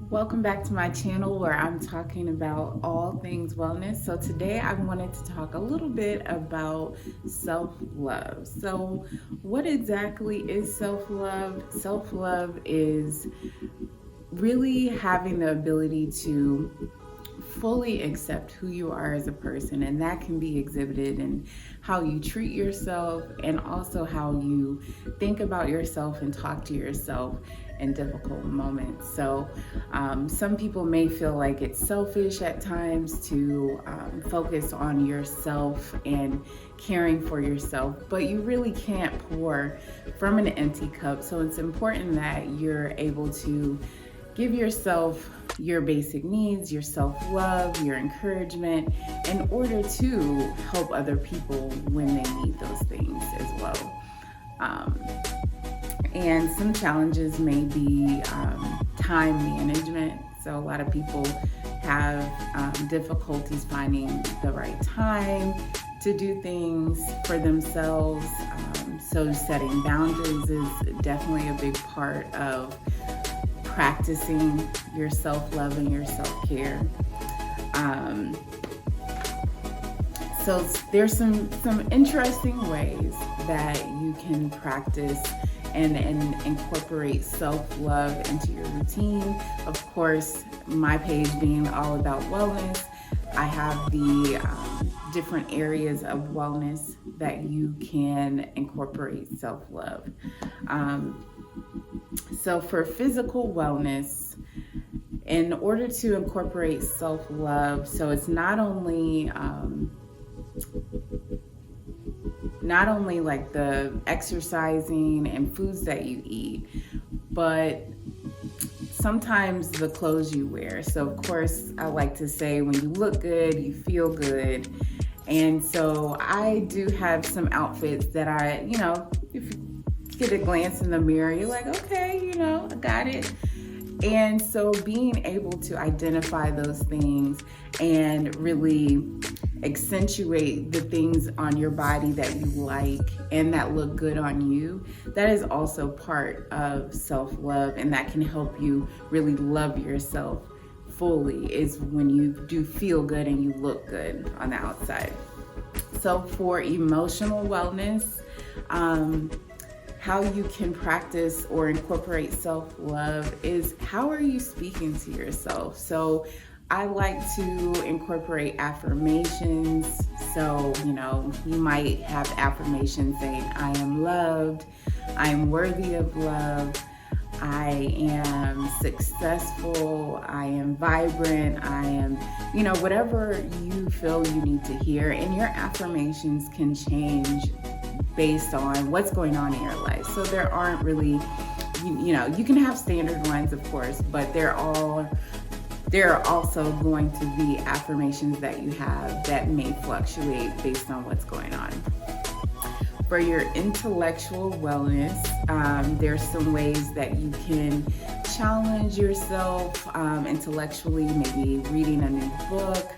Welcome back to my channel where I'm talking about all things wellness. So today I wanted to talk a little bit about self-love. So what exactly is self-love? Self-love is really having the ability to fully accept who you are as a person, and that can be exhibited in how you treat yourself and also how you think about yourself and talk to yourself in difficult moments. So some people may feel like it's selfish at times to focus on yourself and caring for yourself, but you really can't pour from an empty cup. So it's important that you're able to give yourself your basic needs, your self-love, your encouragement, in order to help other people when they need those things as well. And some challenges may be time management. So a lot of people have difficulties finding the right time to do things for themselves. So setting boundaries is definitely a big part of practicing your self-love and your self-care. So there's some interesting ways that you can practice and incorporate self-love into your routine. Of course, my page being all about wellness, I have the different areas of wellness that you can incorporate self-love. So for physical wellness, in order to incorporate self-love, so it's not only like the exercising and foods that you eat, but sometimes the clothes you wear. So of course, I like to say when you look good, you feel good. And so I do have some outfits that I, if you get a glance in the mirror, you're like, okay, I got it. And so being able to identify those things and really accentuate the things on your body that you like and that look good on you, that is also part of self-love, and that can help you really love yourself fully, is when you do feel good and you look good on the outside. So for emotional wellness, how you can practice or incorporate self-love is, how are you speaking to yourself? So I like to incorporate affirmations. So, you might have affirmations saying, I am loved, I am worthy of love, I am successful, I am vibrant, I am, whatever you feel you need to hear. And your affirmations can change based on what's going on in your life. So there aren't really, you can have standard ones, of course, but there are also going to be affirmations that you have that may fluctuate based on what's going on. For your intellectual wellness, there's some ways that you can challenge yourself intellectually, maybe reading a new book,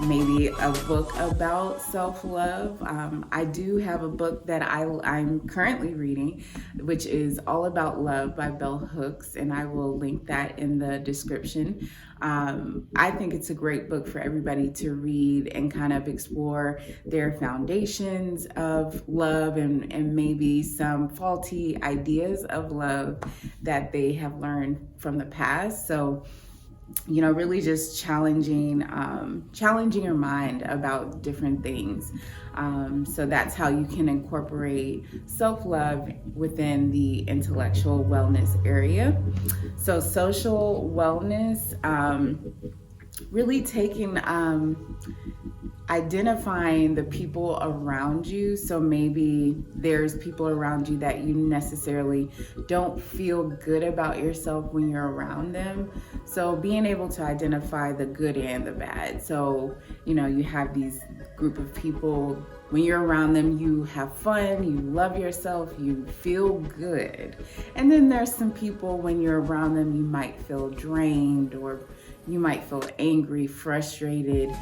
maybe a book about self-love. I do have a book that I'm currently reading, which is All About Love by Bell Hooks, and I will link that in the description. I think it's a great book for everybody to read and kind of explore their foundations of love and maybe some faulty ideas of love that they have learned from the past. So really just challenging your mind about different things. So that's how you can incorporate self-love within the intellectual wellness area. So social wellness, really taking, identifying the people around you. So maybe there's people around you that you necessarily don't feel good about yourself when you're around them. So being able to identify the good and the bad. So, you have these group of people, when you're around them, you have fun, you love yourself, you feel good. And then there's some people, when you're around them, you might feel drained, or you might feel angry, frustrated,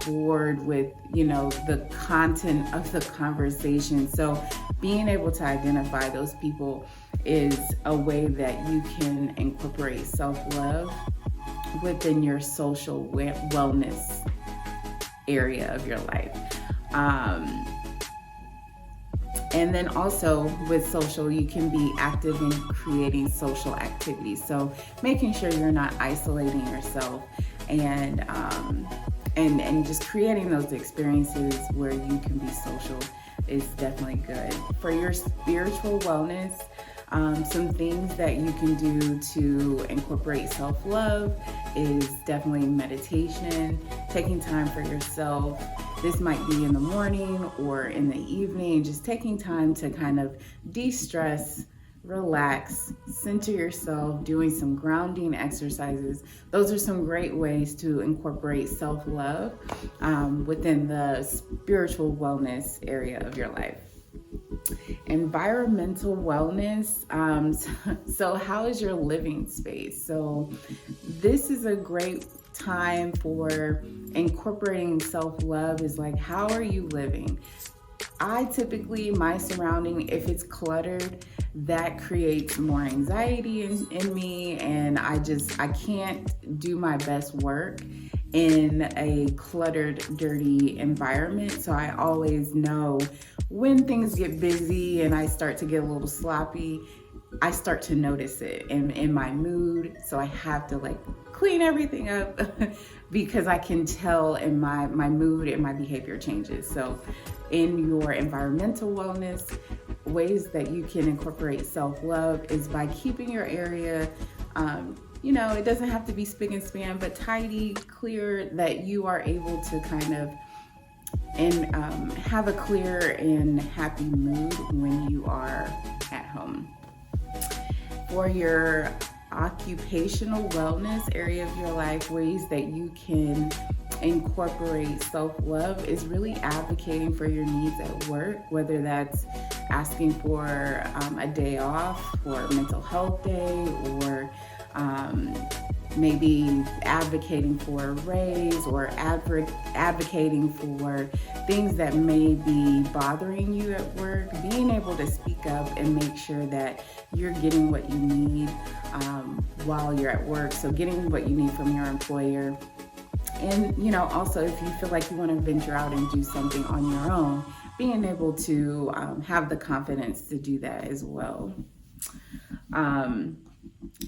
bored with, the content of the conversation. So being able to identify those people is a way that you can incorporate self-love. within your social wellness area of your life. And then also with social, you can be active in creating social activities. So making sure you're not isolating yourself, and just creating those experiences where you can be social is definitely good. For your spiritual wellness, some things that you can do to incorporate self-love is definitely meditation, taking time for yourself. This might be in the morning or in the evening, just taking time to kind of de-stress, relax, center yourself, doing some grounding exercises. Those are some great ways to incorporate self-love within the spiritual wellness area of your life. Environmental wellness. So how is your living space? So this is a great time for incorporating self-love. Is like, how are you living? I typically, my surrounding, if it's cluttered, that creates more anxiety in me, and I can't do my best work in a cluttered, dirty environment. So I always know when things get busy and I start to get a little sloppy, I start to notice it in my mood. So I have to like clean everything up because I can tell in my mood and my behavior changes. So in your environmental wellness, ways that you can incorporate self-love is by keeping your area, it doesn't have to be spick and span, but tidy, clear, that you are able to kind of have a clear and happy mood when you are at home. For your occupational wellness area of your life, ways that you can incorporate self-love is really advocating for your needs at work, whether that's asking for a day off for a mental health day, or maybe advocating for a raise, or advocating for things that may be bothering you at work. Being able to speak up and make sure that you're getting what you need while you're at work. So getting what you need from your employer. And, also if you feel like you want to venture out and do something on your own, being able to have the confidence to do that as well.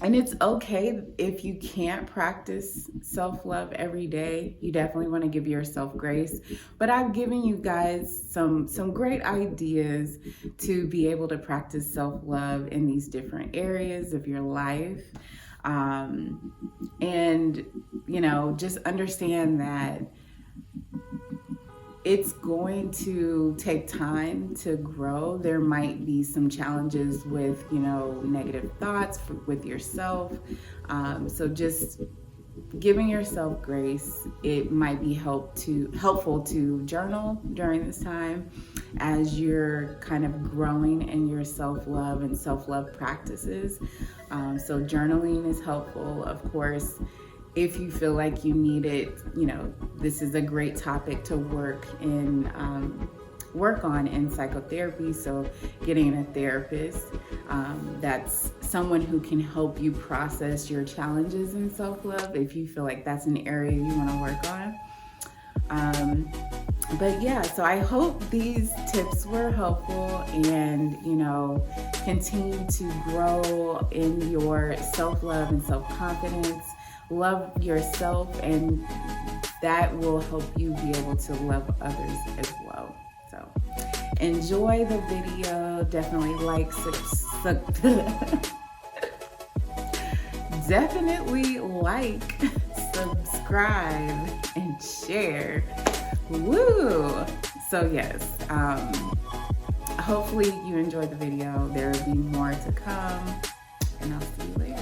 And it's okay if you can't practice self-love every day. You definitely want to give yourself grace. But I've given you guys some great ideas to be able to practice self-love in these different areas of your life. And, just understand that it's going to take time to grow. There might be some challenges with, negative thoughts with yourself. So just giving yourself grace. It might be helpful to journal during this time as you're kind of growing in your self-love and self-love practices. So journaling is helpful, of course. If you feel like you need it, this is a great topic to work on in psychotherapy. So getting a therapist, that's someone who can help you process your challenges in self-love if you feel like that's an area you want to work on. But yeah, so I hope these tips were helpful, and continue to grow in your self-love and self-confidence. Love yourself, and that will help you be able to love others as well. So enjoy the video. Definitely definitely like, subscribe, and share. Woo! So yes, hopefully you enjoyed the video. There will be more to come, and I'll see you later.